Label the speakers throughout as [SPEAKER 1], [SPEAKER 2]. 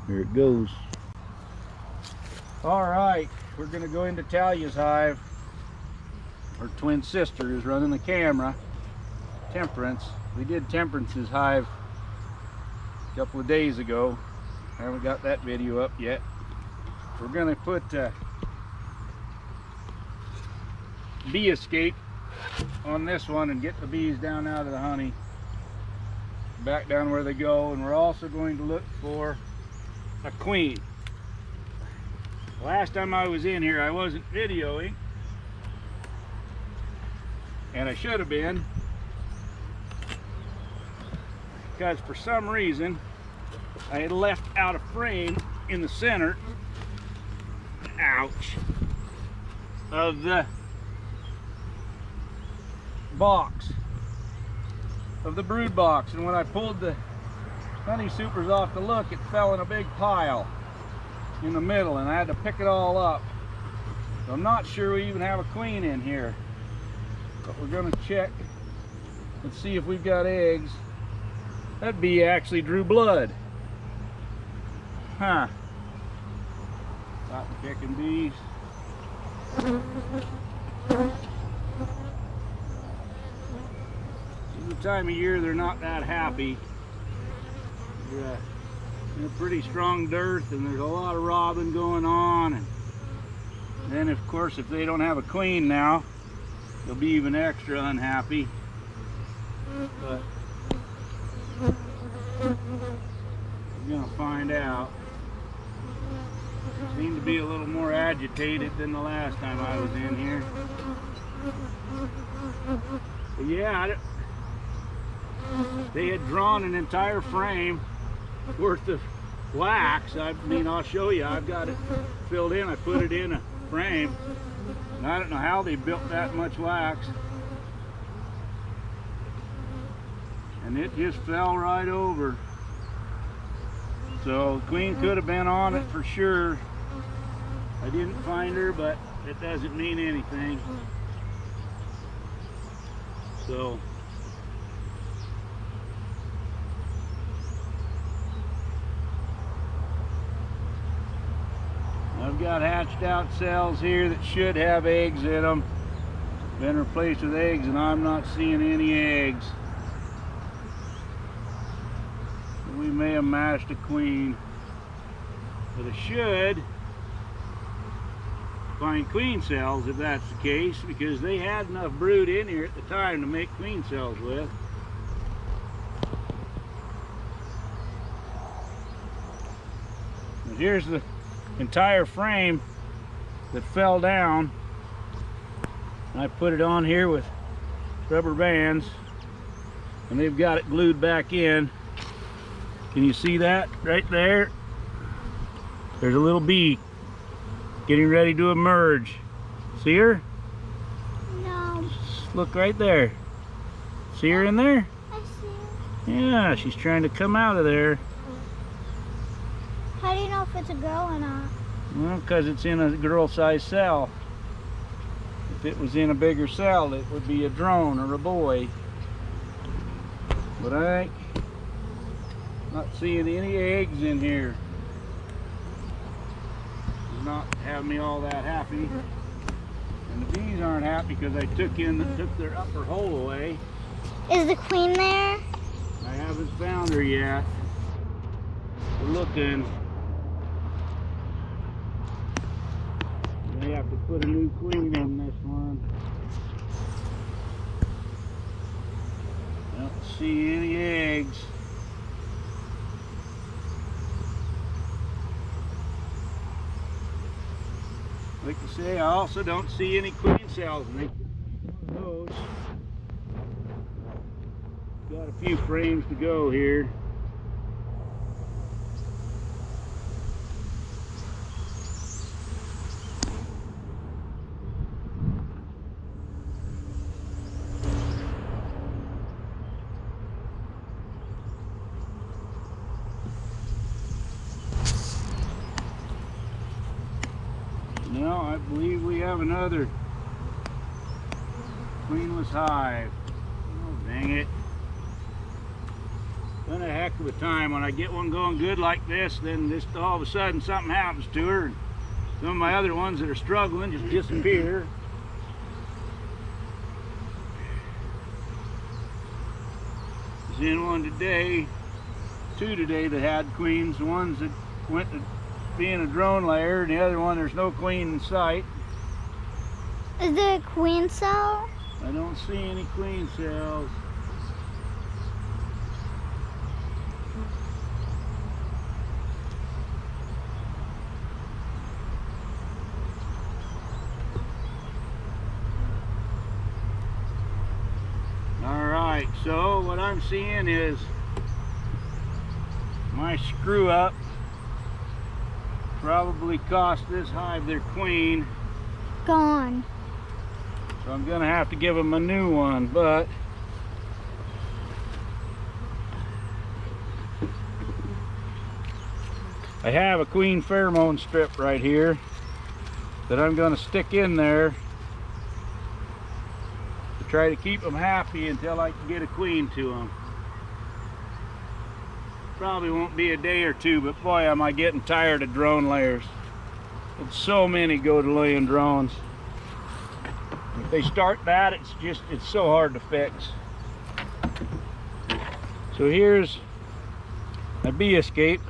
[SPEAKER 1] Here it goes. All right, we're gonna go into Talia's hive. Her twin sister is running the camera. Temperance. We did Temperance's hive a couple of days ago. I haven't got that video up yet. We're gonna put bee escape on this one and get the bees down out of the honey, back down where they go. And we're also going to look for a queen. Last time I was in here, I wasn't videoing, and I should have been, because for some reason I had left out a frame in the center, ouch, of the box, of the brood box. And when I pulled the honey supers off to look, it fell in a big pile in the middle, and I had to pick it all up. So I'm not sure we even have a queen in here, but we're going to check and see if we've got eggs. That bee actually drew blood. Huh. Cotton picking bees. This is the time of year they're not that happy. They're in a pretty strong dearth, and there's a lot of robbing going on. And then, of course, if they don't have a queen now, they'll be even extra unhappy. But we're gonna find out. Seem to be a little more agitated than the last time I was in here. But yeah, they had drawn an entire frame worth of wax. I mean, I'll show you. I've got it filled in. I put it in a frame, and I don't know how they built that much wax. And it just fell right over. So the queen could have been on it for sure. I didn't find her, but it doesn't mean anything. So I've got hatched out cells here that should have eggs in them. Been replaced with eggs, and I'm not seeing any eggs. We may have mashed a queen, but I should find queen cells if that's the case, because they had enough brood in here at the time to make queen cells with. And here's the entire frame that fell down. I put it on here with rubber bands, and they've got it glued back in. Can you see that right there? There's a little bee getting ready to emerge. See her?
[SPEAKER 2] No.
[SPEAKER 1] Just look right there. See her in there?
[SPEAKER 2] I see her.
[SPEAKER 1] Yeah, she's trying to come out of there.
[SPEAKER 2] How do you know if it's a girl or not?
[SPEAKER 1] Well, because it's in a girl-sized cell. If it was in a bigger cell, it would be a drone or a boy. But I ain't not seeing any eggs in here. It's not having me all that happy. And the bees aren't happy because I took their upper hole away.
[SPEAKER 2] Is the queen there?
[SPEAKER 1] I haven't found her yet. We're looking. May have to put a new queen in this one. I don't see any eggs. Like I say, I also don't see any queen cells. Make one of those. Got a few frames to go here. Now I believe we have another queenless hive. Oh, dang it. Been a heck of a time. When I get one going good like this, then just all of a sudden something happens to her, and some of my other ones that are struggling just disappear. There's in one today, two today that had queens. The ones that went to being a drone layer, and the other one there's no queen in sight.
[SPEAKER 2] Is there a queen cell?
[SPEAKER 1] I don't see any queen cells. Alright, so what I'm seeing is my screw up probably cost this hive their queen.
[SPEAKER 2] Gone.
[SPEAKER 1] So I'm gonna have to give them a new one, but I have a queen pheromone strip right here that I'm gonna stick in there to try to keep them happy until I can get a queen to them. Probably won't be a day or two, but boy, am I getting tired of drone layers. And so many go to laying drones. If they start that, it's so hard to fix. So here's my bee escape.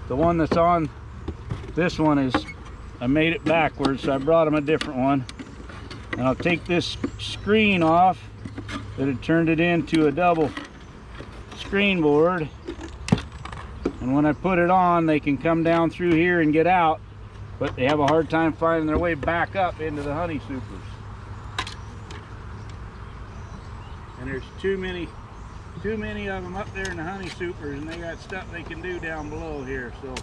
[SPEAKER 1] The one that's on this one is, I made it backwards, so I brought them a different one. And I'll take this screen off that had turned it into a double screen board. And when I put it on, they can come down through here and get out, but they have a hard time finding their way back up into the honey supers. And there's too many of them up there in the honey supers, and they got stuff they can do down below here. So,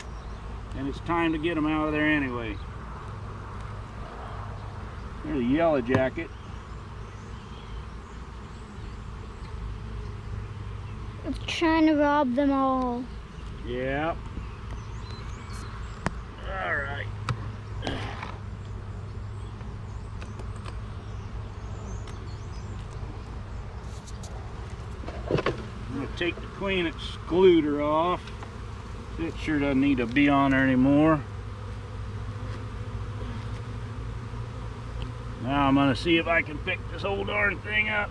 [SPEAKER 1] and it's time to get them out of there anyway. There's a yellow jacket.
[SPEAKER 2] It's trying to rob them all.
[SPEAKER 1] Yeah. All right. I'm going to take the queen excluder off. It sure doesn't need to be on there anymore. Now I'm going to see if I can pick this whole darn thing up.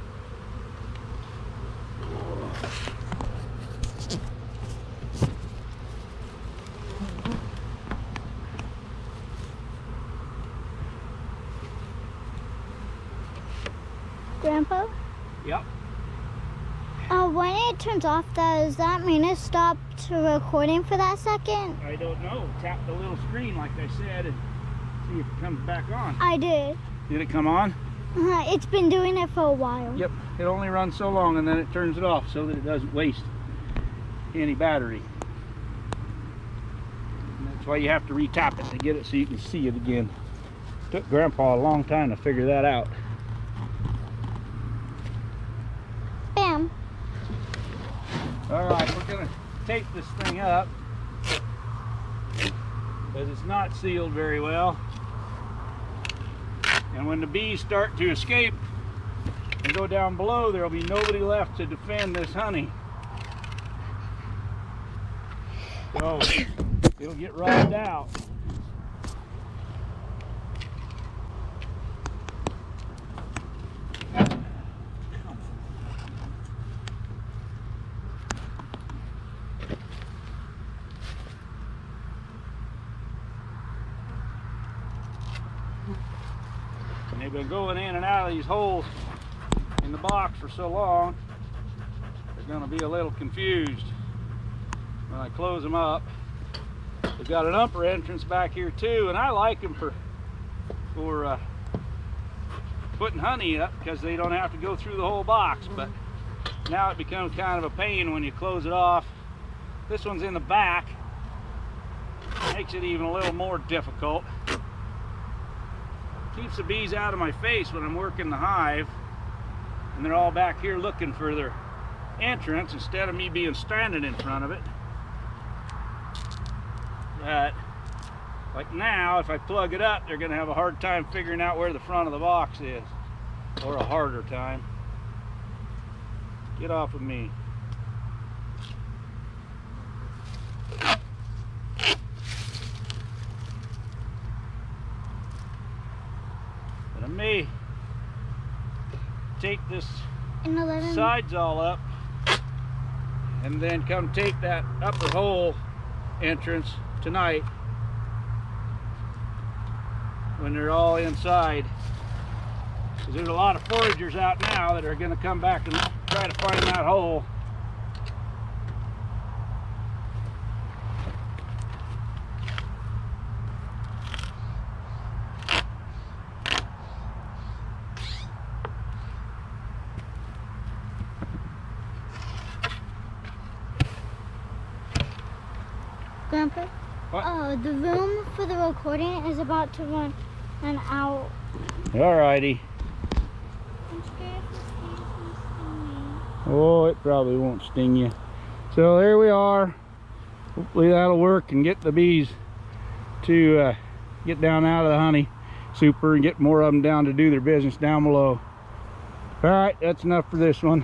[SPEAKER 2] Grandpa?
[SPEAKER 1] Yep.
[SPEAKER 2] When it turns off, does that mean it stopped recording for that second?
[SPEAKER 1] I don't know. Tap the little screen like I said and see if it comes back on.
[SPEAKER 2] I did.
[SPEAKER 1] Did it come on?
[SPEAKER 2] It's been doing it for a while.
[SPEAKER 1] Yep. It only runs so long and then it turns it off so that it doesn't waste any battery. And that's why you have to re-tap it to get it so you can see it again. Took Grandpa a long time to figure that out.
[SPEAKER 2] Bam.
[SPEAKER 1] Alright, we're going to tape this thing up because it's not sealed very well. And when the bees start to escape and go down below, there will be nobody left to defend this honey. So it'll get robbed out. They've been going in and out of these holes in the box for so long, they're going to be a little confused when I close them up. They've got an upper entrance back here too, and I like them for putting honey up because they don't have to go through the whole box. But now it becomes kind of a pain when you close it off. This one's in the back, makes it even a little more difficult. Keeps the bees out of my face when I'm working the hive, and they're all back here looking for their entrance instead of me being stranded in front of it. But like now, if I plug it up, they're going to have a hard time figuring out where the front of the box is, or a harder time. Get off of me. me take this
[SPEAKER 2] In 11.
[SPEAKER 1] sides all up and then come take that upper hole entrance tonight when they're all inside. Because there's a lot of foragers out now that are going to come back and try to find that hole.
[SPEAKER 2] Grandpa?
[SPEAKER 1] What?
[SPEAKER 2] Oh, the room for the recording is about to run out.
[SPEAKER 1] Alrighty.
[SPEAKER 2] I'm scared the bees will sting me.
[SPEAKER 1] Oh, it probably won't sting you. So there we are. Hopefully that'll work and get the bees to get down out of the honey super and get more of them down to do their business down below. All right, that's enough for this one.